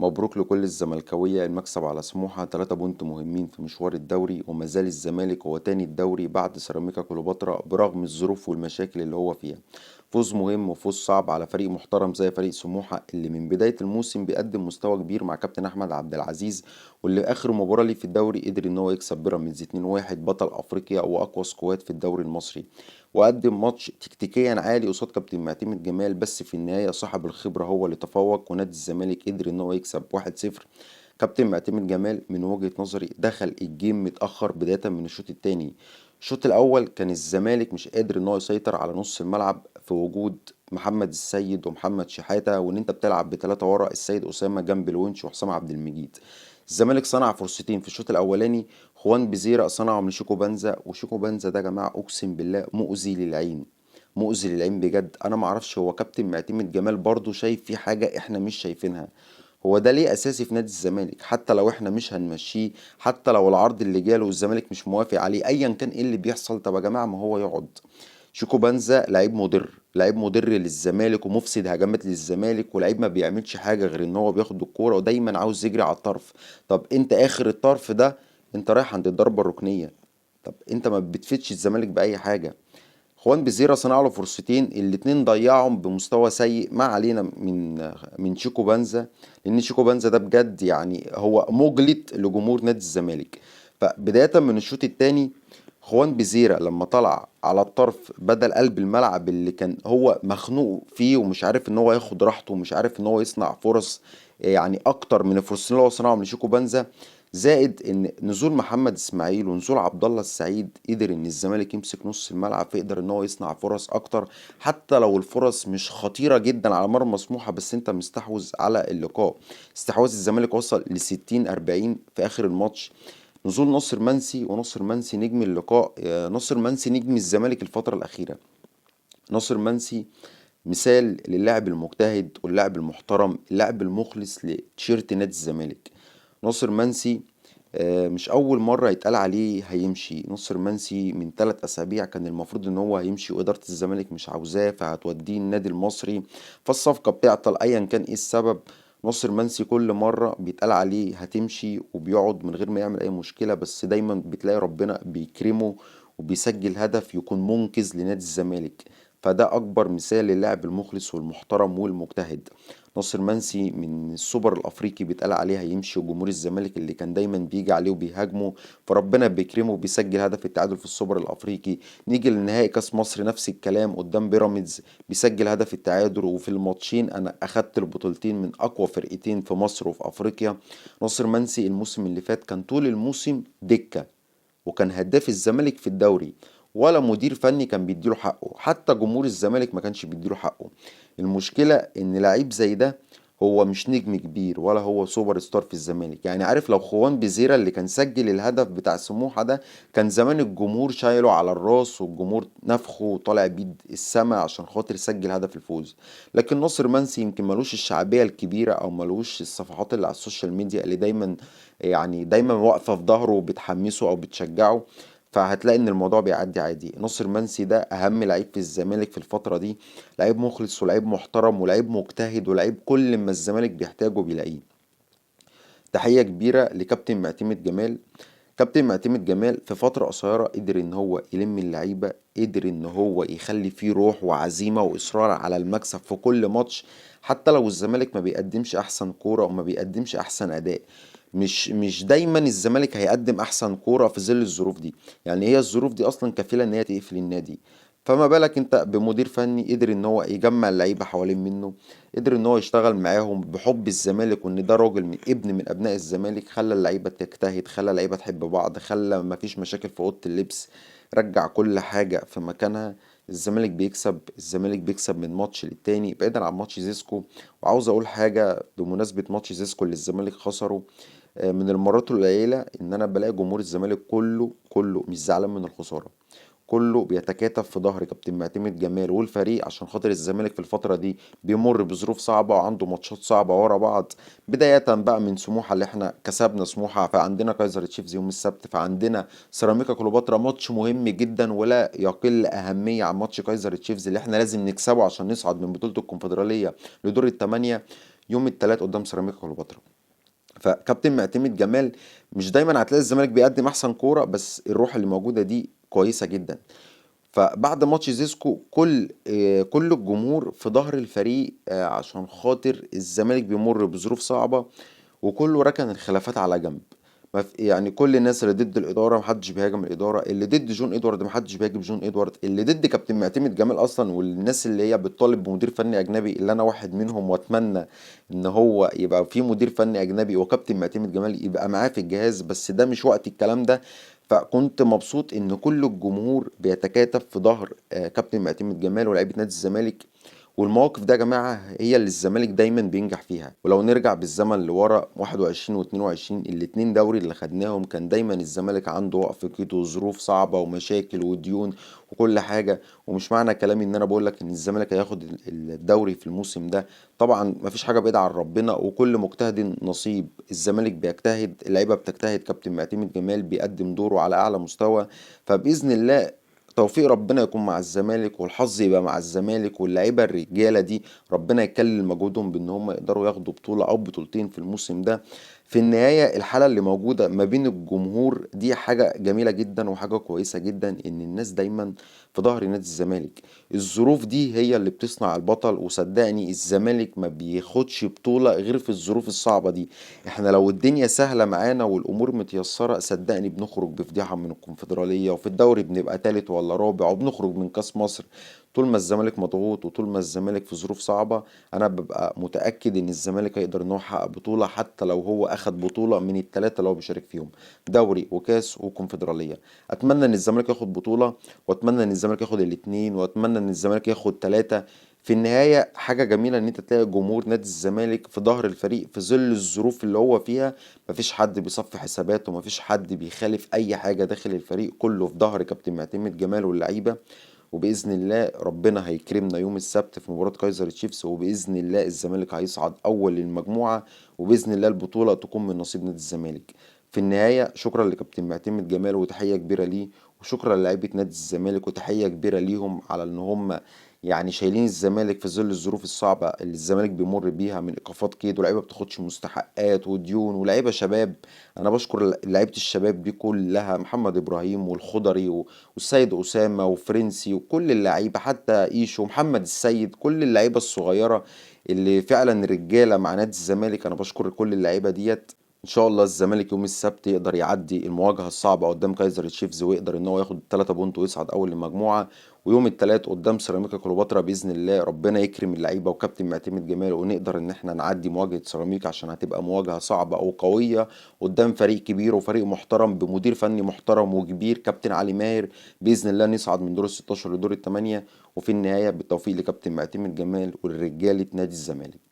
مبروك لكل الزملكاوية المكسب على سموحة 3 بونت مهمين في مشوار الدوري، وما زال الزمالك هو تاني الدوري بعد سيراميكا كليوباترا برغم الظروف والمشاكل اللي هو فيها. فوز مهم وفوز صعب على فريق محترم زي فريق سموحة اللي من بداية الموسم بيقدم مستوى كبير مع كابتن أحمد عبد العزيز، واللي آخر مباراة ليه في الدوري قدر إن هو يكسب بيراميدز 2-1 بطل أفريقيا وأقوى سكواد في الدوري المصري. وقدم ماتش تكتيكيا عالي قصاد كابتن معتمد جمال، بس في النهاية صاحب الخبرة هو اللي تفوق ونادي الزمالك قدر ان هو يكسب 1-0. كابتن معتمد جمال من وجهة نظري دخل الجيم متأخر بداية من الشوط التاني. الشوط الأول كان الزمالك مش قادر ان هو يسيطر على نص الملعب في وجود محمد السيد ومحمد شحاتة، وان انت بتلعب بثلاثة ورا السيد أسامة جنب الونش وحسام عبد المجيد. الزمالك صنع فرصتين في الشوط الأولاني، خوان بيزيرا صنعهم لشيكو بنزا، وشيكو بنزا ده يا جماعة أقسم بالله مؤذي للعين، مؤذي للعين بجد. أنا معرفش هو كابتن معتمد جمال برضو شايف فيه حاجة إحنا مش شايفينها. هو ده ليه أساسي في نادي الزمالك حتى لو إحنا مش هنمشيه، حتى لو العرض اللي جاله والزمالك مش موافق عليه أيا كان إيه اللي بيحصل. طب يا جماعة ما هو يقعد. شيكو بنزا لعيب مضر، لعيب مضر للزمالك ومفسد هجمات للزمالك، ولعيب ما بيعملش حاجة غير ان هو بياخد الكورة ودايما عاوز يجري على الطرف. طب انت اخر الطرف ده، انت رايح عند الضربة الركنية. طب انت ما بتفيدش الزمالك بأي حاجة. خوان بيزيرا صنع له فرصتين الاتنين ضيعهم بمستوى سيء، ما علينا من شيكو بنزا، لان شيكو بنزا ده بجد يعني هو مجلط لجمهور نادي الزمالك. فبداية من الشوط التاني، خوان بيزيرا لما طلع على الطرف بدل قلب الملعب اللي كان هو مخنوق فيه ومش عارف ان هو ياخد راحته ومش عارف ان هو يصنع فرص، يعني اكتر من الفرصتين اللي هو صنعهم لشيكو بنزا. زائد ان نزول محمد اسماعيل ونزول عبد الله السعيد قدر ان الزمالك يمسك نص الملعب، فيقدر ان هو يصنع فرص اكتر، حتى لو الفرص مش خطيره جدا على مرمى سموحه، بس انت مستحوذ على اللقاء. استحواذ الزمالك وصل ل 60 40 في اخر الماتش. نزول ناصر منسي، وناصر منسي نجم اللقاء، ناصر منسي نجم الزمالك الفتره الاخيره. ناصر منسي مثال للاعب المجتهد واللاعب المحترم، اللاعب المخلص لتيشيرت نادي الزمالك. ناصر منسي مش أول مرة يتقال عليه هيمشي. ناصر منسي من 3 أسابيع كان المفروض إن هو هيمشي وإدارة الزمالك مش عاوزاه فهتوديه النادي المصري، فالصفقة بتعطل أيا كان إيه السبب. ناصر منسي كل مرة بيتقال عليه هتمشي وبيقعد من غير ما يعمل أي مشكلة، بس دايما بتلاقي ربنا بيكرمه وبيسجل هدف يكون منقذ لنادي الزمالك. فده أكبر مثال للاعب المخلص والمحترم والمجتهد. ناصر منسي من السوبر الأفريقي بيتقال عليه هيمشي، وجمهور الزمالك اللي كان دايما بيجي عليه وبيهاجمه فربنا بيكرمه وبيسجل هدف التعادل في السوبر الأفريقي. نيجي لنهائي كأس مصر نفس الكلام قدام بيراميدز، بيسجل هدف التعادل، وفي الماتشين أنا أخدت البطولتين من أقوى فرقتين في مصر وفي أفريقيا. ناصر منسي الموسم اللي فات كان طول الموسم دكة، وكان هداف الزمالك في الدوري، ولا مدير فني كان بيديله حقه، حتى جمهور الزمالك ما كانش بيديله حقه. المشكلة ان لعيب زي ده هو مش نجم كبير ولا هو سوبر ستار في الزمالك. يعني عارف لو خوان بيزيرا اللي كان سجل الهدف بتاع سموحة ده، كان زمان الجمهور شايله على الراس والجمهور نفخه وطالع بيد السما عشان خاطر يسجل هدف الفوز. لكن ناصر منسي يمكن ملوش الشعبية الكبيرة او ملوش الصفحات اللي على السوشيال ميديا اللي دايما يعني دايما واقفة في ظهره وبتحمسه او بتشجعه، فهتلاقي ان الموضوع بيعدي عادي. ناصر منسي ده اهم لعيب في الزمالك في الفترة دي، لعيب مخلص ولعيب محترم ولعيب مجتهد ولعيب كل ما الزمالك بيحتاجه بيلاقيه. تحية كبيرة لكابتن معتمد جمال. كابتن معتمد جمال في فترة قصيرة قدر ان هو يلم اللعيبة، قدر ان هو يخلي فيه روح وعزيمة واصرار على المكسب في كل ماتش، حتى لو الزمالك ما بيقدمش احسن كورة وما بيقدمش احسن اداء. مش دايما الزمالك هيقدم احسن كورة في ظل الظروف دي، يعني هي الظروف دي اصلا كفيلة ان هي تقفل النادي. فما بالك انت بمدير فني قدر ان هو يجمع اللعيبة حوالين منه، قدر ان هو يشتغل معاهم بحب الزمالك، وان ده راجل من ابن من ابناء الزمالك، خلى اللعيبه تجتهد، خلى اللعيبه تحب بعض، خلى مفيش مشاكل في اوضه اللبس، رجع كل حاجه في مكانها. الزمالك بيكسب، الزمالك بيكسب من ماتش للتاني بعيدا عن ماتش زيسكو. وعاوز اقول حاجه بمناسبه ماتش زيسكو اللي الزمالك خسره، من المرات القليله ان انا بلاقي جمهور الزمالك كله مش زعلان من الخساره، كله بيتكاتف في ظهر كابتن معتمد جمال والفريق عشان خاطر الزمالك في الفترة دي بيمر بظروف صعبة وعنده ماتشات صعبة ورا بعض. بداية بقى من سموحة اللي احنا كسبنا سموحة، فعندنا كايزر تشيفز يوم السبت، فعندنا سيراميكا كليوباترا ماتش مهم جدا ولا يقل أهمية عن ماتش كايزر تشيفز اللي احنا لازم نكسبه عشان نصعد من بطولة الكونفدرالية لدور الثمانية. يوم التلات قدام سيراميكا كليوباترا. فكابتن معتمد جمال مش دايما هتلاقي الزمالك بيقدم احسن كوره، بس الروح اللي موجوده دي كويسه جدا. فبعد ماتش زيسكو كل الجمهور في ظهر الفريق، عشان خاطر الزمالك بيمر بظروف صعبة، وكله ركن الخلافات على جنب. يعني كل الناس اللي ضد الإدارة محدش بيهاجم الإدارة، اللي ضد جون إدوارد محدش بيهاجم جون إدوارد، اللي ضد كابتن معتمد جمال أصلا، والناس اللي هي بتطالب بمدير فني أجنبي اللي أنا واحد منهم، وأتمنى إن هو يبقى في مدير فني أجنبي وكابتن معتمد جمال يبقى معاه في الجهاز، بس ده مش وقت الكلام ده. فكنت مبسوط ان كل الجمهور بيتكاتف في ظهر كابتن معتمد جمال ولاعيبه نادي الزمالك. والمواقف ده يا جماعه هي اللي الزمالك دايما بينجح فيها. ولو نرجع بالزمن لورا 21 و22، الاتنين دوري اللي خدناهم، كان دايما الزمالك عنده وقف كده وظروف صعبه ومشاكل وديون وكل حاجه. ومش معنى كلامي ان انا بقول لك ان الزمالك هياخد الدوري في الموسم ده، طبعا مفيش حاجه بعيده عن ربنا، وكل مجتهد نصيب. الزمالك بيجتهد، اللعيبه بتجتهد، كابتن معتمد جمال بيقدم دوره على اعلى مستوى. فباذن الله توفيق ربنا يكون مع الزمالك، والحظ يبقى مع الزمالك، واللعيبه الرجاله دي ربنا يكلل مجهودهم بان هم يقدروا ياخدوا بطوله او بطولتين في الموسم ده. في النهايه الحاله اللي موجوده ما بين الجمهور دي حاجه جميله جدا وحاجه كويسه جدا، ان الناس دايما في ظهر نادي الزمالك. الظروف دي هي اللي بتصنع البطل، وصدقني الزمالك ما بياخدش بطوله غير في الظروف الصعبه دي. احنا لو الدنيا سهله معانا والامور متيسره، صدقني بنخرج بفضيحه من الكونفدراليه، وفي الدوري بنبقى تالت ولا رابع، وبنخرج من كاس مصر. طول ما الزمالك مضغوط وطول ما الزمالك في ظروف صعبه، انا ببقى متاكد ان الزمالك هيقدر ان هو يحقق بطوله، حتى لو هو اخد بطوله من الثلاثه اللي هو بيشارك فيهم، دوري وكاس وكونفدراليه. اتمنى ان الزمالك ياخد بطوله، واتمنى ان الزمالك ياخد الاتنين، واتمنى ان الزمالك ياخد ثلاثه. في النهاية حاجة جميلة ان انت تلاقي جمهور نادي الزمالك في ظهر الفريق في ظل الظروف اللي هو فيها. مفيش حد بيصفي حساباته، مفيش حد بيخالف اي حاجة داخل الفريق، كله في ظهر كابتن معتمد جمال واللعيبة. وبإذن الله ربنا هيكرمنا يوم السبت في مباراة كايزر تشيفز، وبإذن الله الزمالك هيصعد أول للمجموعة، وبإذن الله البطولة تكون من نصيب نادي الزمالك. في النهاية شكرا لكابتن معتمد جمال وتحية كبيرة ليه، وشكرا للاعيبة نادي الزمالك وتحية كبيرة ليهم على ان هم يعني شايلين الزمالك في ظل الظروف الصعبة اللي الزمالك بيمر بيها من ايقافات كيد، ولاعيبة بتاخدش مستحقات وديون، ولاعيبة شباب. انا بشكر لعيبة الشباب دي كلها، محمد ابراهيم والخضري والسيد أسامة وفرنسي وكل اللعيبة، حتى إيشو ومحمد السيد، كل اللعيبة الصغيرة اللي فعلا رجالة مع نادي الزمالك. أنا بشكر كل اللعيبة ديت. إن شاء الله الزمالك يوم السبت يقدر يعدي المواجهة الصعبة قدام كايزر تشيفز، ويقدر إن هو ياخد 3 بونت ويصعد أول المجموعة. ويوم التلات قدام سيراميكا كليوباترا بإذن الله ربنا يكرم اللعيبة وكابتن معتمد جمال، ونقدر إن احنا نعدي مواجهة سيراميكا، عشان هتبقى مواجهة صعبة أو قوية قدام فريق كبير وفريق محترم بمدير فني محترم وكبير كابتن علي ماهر. بإذن الله نصعد من دور ال 16 لدور الثمانية. وفي النهاية بالتوفيق لكابتن معتمد جمال ولرجالة نادي الزمالك.